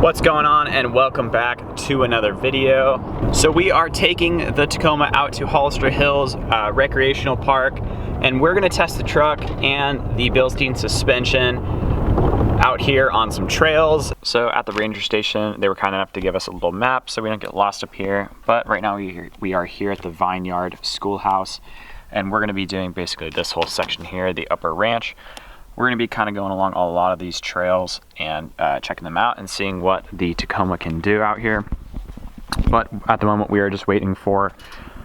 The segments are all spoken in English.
What's going on, and welcome back to another video. So we are taking the Tacoma out to Hollister Hills Recreational Park, and we're gonna test the truck and the Bilstein suspension out here on some trails. So at the ranger station, they were kind enough to give us a little map so we don't get lost up here. But right now we are here at the Vineyard Schoolhouse, and we're gonna be doing basically this whole section here, the upper ranch. We're gonna be kind of going along a lot of these trails and checking them out and seeing what the Tacoma can do out here. But at the moment we are just waiting for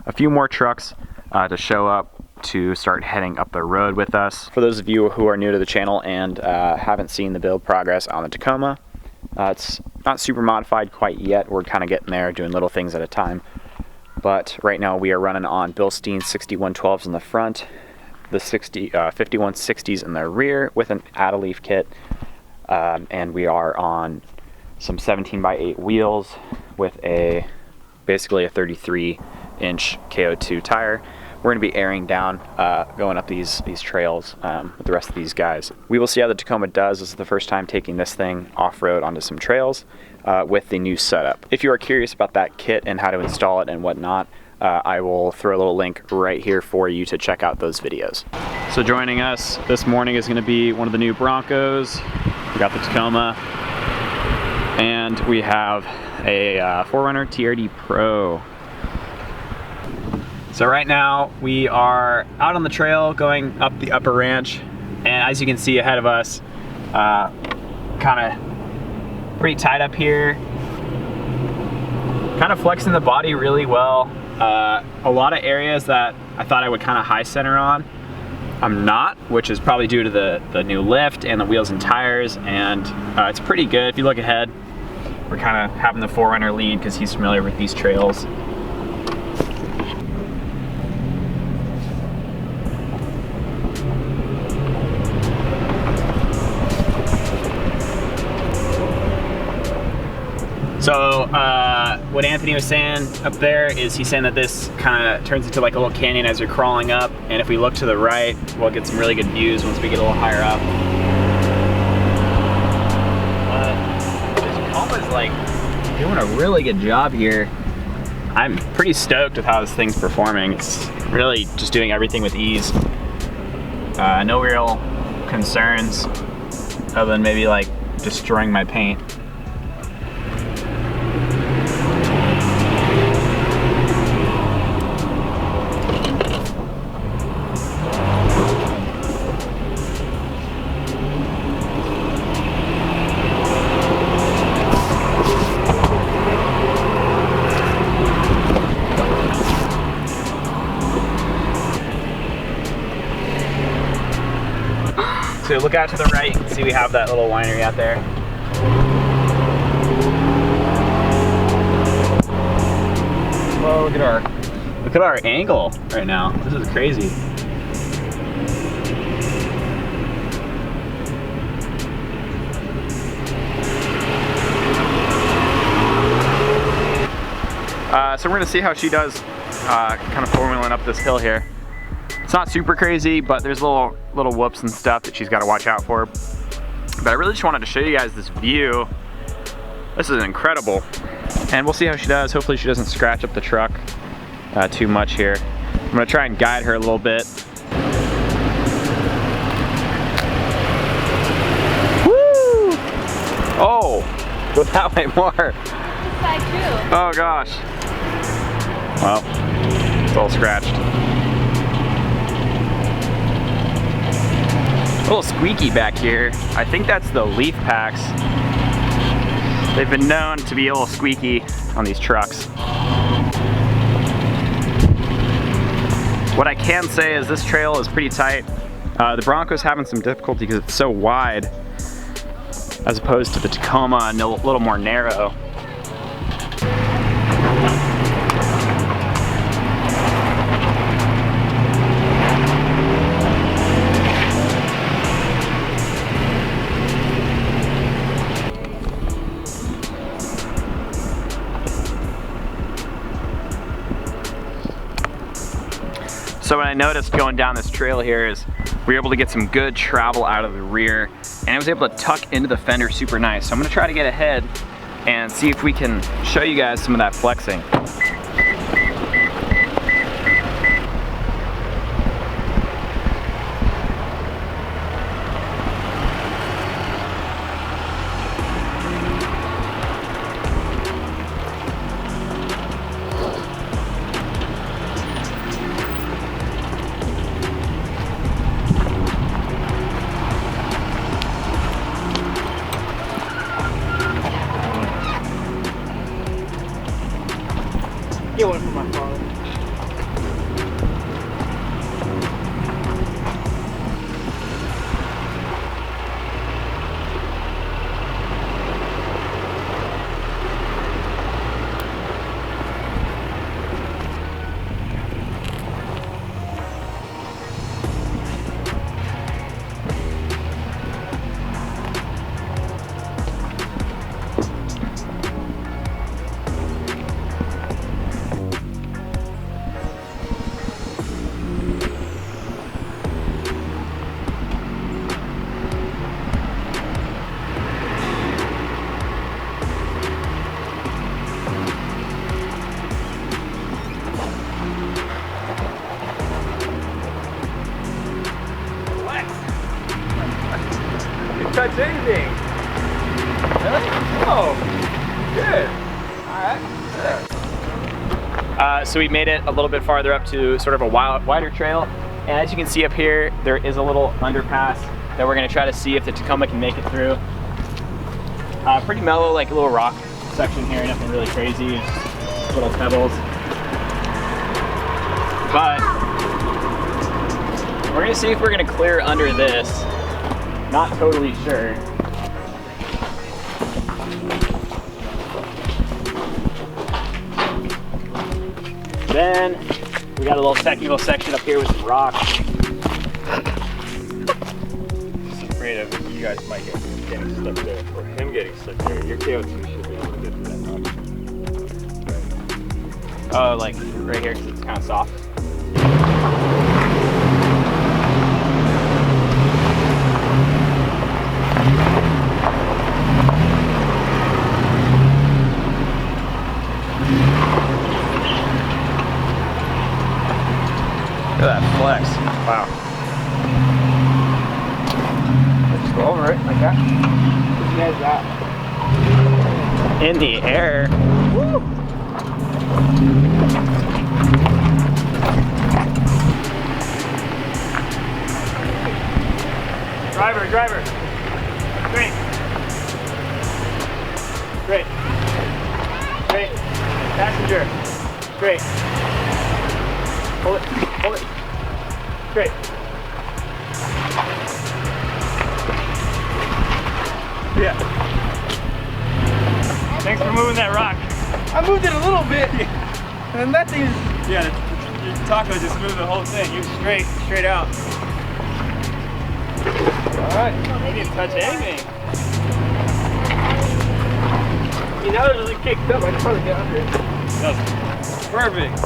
a few more trucks to show up to start heading up the road with us. For those of you who are new to the channel and haven't seen the build progress on the Tacoma, it's not super modified quite yet. We're kind of getting there, doing little things at a time. But right now we are running on Bilstein 6112s in the front, the 5160s in the rear with an add-a-leaf kit, and we are on some 17x8 wheels with basically a 33-inch KO2 tire. We're going to be airing down, going up these trails with the rest of these guys. We will see how the Tacoma does. This is the first time taking this thing off-road onto some trails with the new setup. If you are curious about that kit and how to install it and whatnot, I will throw a little link right here for you to check out those videos. So joining us this morning is going to be one of the new Broncos. We got the Tacoma, and we have a 4Runner TRD Pro. So right now we are out on the trail going up the upper ranch, and as you can see ahead of us, kind of pretty tight up here, kind of flexing the body really well. A lot of areas that I thought I would kind of high center on, I'm not, which is probably due to the new lift and the wheels and tires, and it's pretty good. If you look ahead, we're kind of having the 4Runner lead because he's familiar with these trails. So what Anthony was saying up there is he's saying that this kind of turns into like a little canyon as you're crawling up, and if we look to the right, we'll get some really good views once we get a little higher up. The Tacoma's like doing a really good job here. I'm pretty stoked with how this thing's performing. It's really just doing everything with ease. No real concerns other than maybe like destroying my paint. So look out to the right, you can see we have that little winery out there. Whoa, look at our angle right now. This is crazy. So we're gonna see how she does kind of four-wheeling up this hill here. It's not super crazy, but there's little whoops and stuff that she's got to watch out for. But I really just wanted to show you guys this view. This is incredible. And we'll see how she does. Hopefully she doesn't scratch up the truck too much here. I'm gonna try and guide her a little bit. Woo! Oh, go that way more. This side too. Oh gosh. Well, it's all scratched. A little squeaky back here. I think that's the leaf packs. They've been known to be a little squeaky on these trucks. What I can say is this trail is pretty tight. The Bronco's having some difficulty because it's so wide as opposed to the Tacoma and a little more narrow. So what I noticed going down this trail here is we were able to get some good travel out of the rear, and I was able to tuck into the fender super nice. So I'm gonna try to get ahead and see if we can show you guys some of that flexing. Get one for my father. Touch anything. Really? Oh, good. All right. So we made it a little bit farther up to sort of a wider trail, and as you can see up here, there is a little underpass that we're going to try to see if the Tacoma can make it through. Pretty mellow, like a little rock section here, nothing really crazy, just little pebbles. But we're going to see if we're going to clear under this. Not totally sure. Then we got a little technical section up here with some rocks. Just afraid of you guys might get getting stuck there, or him getting stuck there. Your KO2 should be able to get to that rock. Oh, like right here because it's kind of soft. Look at that flex. Wow. Let's go over it like that. You guys that. In the air. Woo! Driver. Great. Passenger. Great. Hold it. Great. Yeah. Thanks for moving that rock. I moved it a little bit. And that thing is... Yeah, your taco just moved the whole thing. You're straight out. Alright. You didn't touch anything. See, now that it's kicked up, I just want to get under it. That's perfect.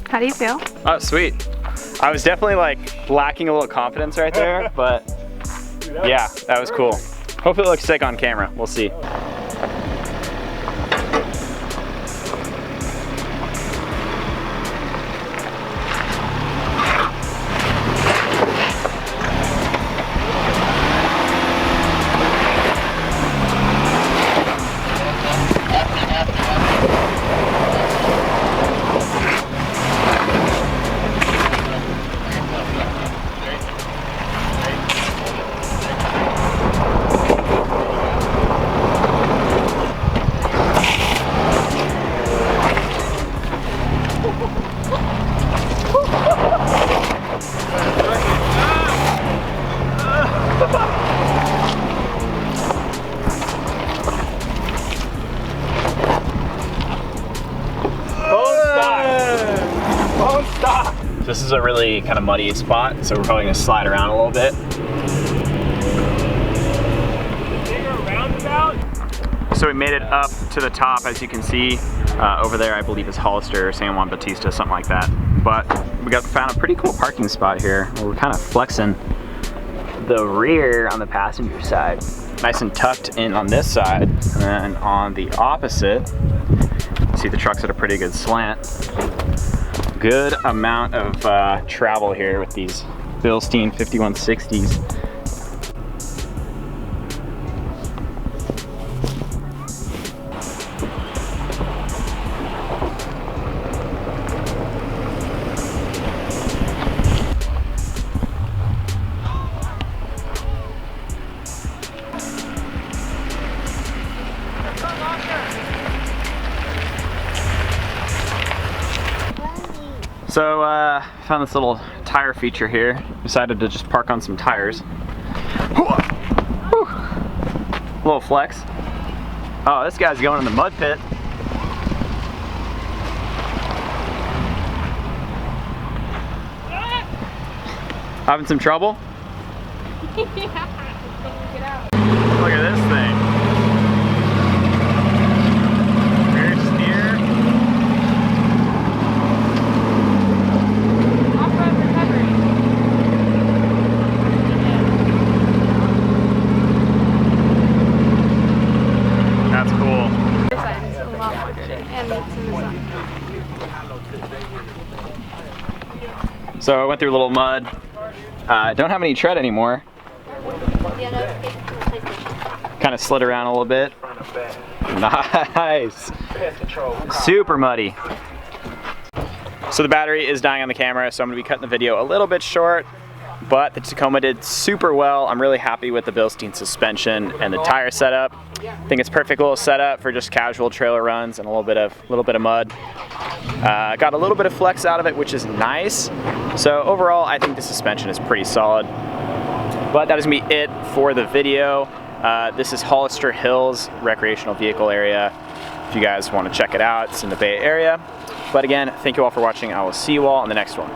How do you feel? Oh, sweet. I was definitely like lacking a little confidence right there, but yeah, that was cool. Hopefully it looks sick on camera. We'll see. This is a really kind of muddy spot, so we're probably gonna slide around a little bit. Bigger roundabout? So we made it up to the top, as you can see. Over there, I believe is Hollister or San Juan Bautista, something like that. But we found a pretty cool parking spot here where we're kind of flexing the rear on the passenger side. Nice and tucked in on this side, and then on the opposite, see the truck's at a pretty good slant. Good amount of travel here with these Bilstein 5160s. So found this little tire feature here. Decided to just park on some tires. Whew. Little flex. Oh, this guy's going in the mud pit. Having some trouble? Yeah. Get out. Look at this thing. Rear steer. Off-road recovery. That's cool. This side is a lot more good, and it's in the sun. So I went through a little mud. Don't have any tread anymore. Yeah, notification from PlayStation. Kind of slid around a little bit. Nice. Super muddy. So the battery is dying on the camera, so I'm going to be cutting the video a little bit short. But the Tacoma did super well. I'm really happy with the Bilstein suspension and the tire setup. I think it's perfect little setup for just casual trailer runs and a little bit of mud. Got a little bit of flex out of it, which is nice. So overall, I think the suspension is pretty solid. But that is gonna be it for the video. This is Hollister Hills recreational vehicle area. If you guys want to check it out, it's in the Bay Area. But again, thank you all for watching. I will see you all in the next one.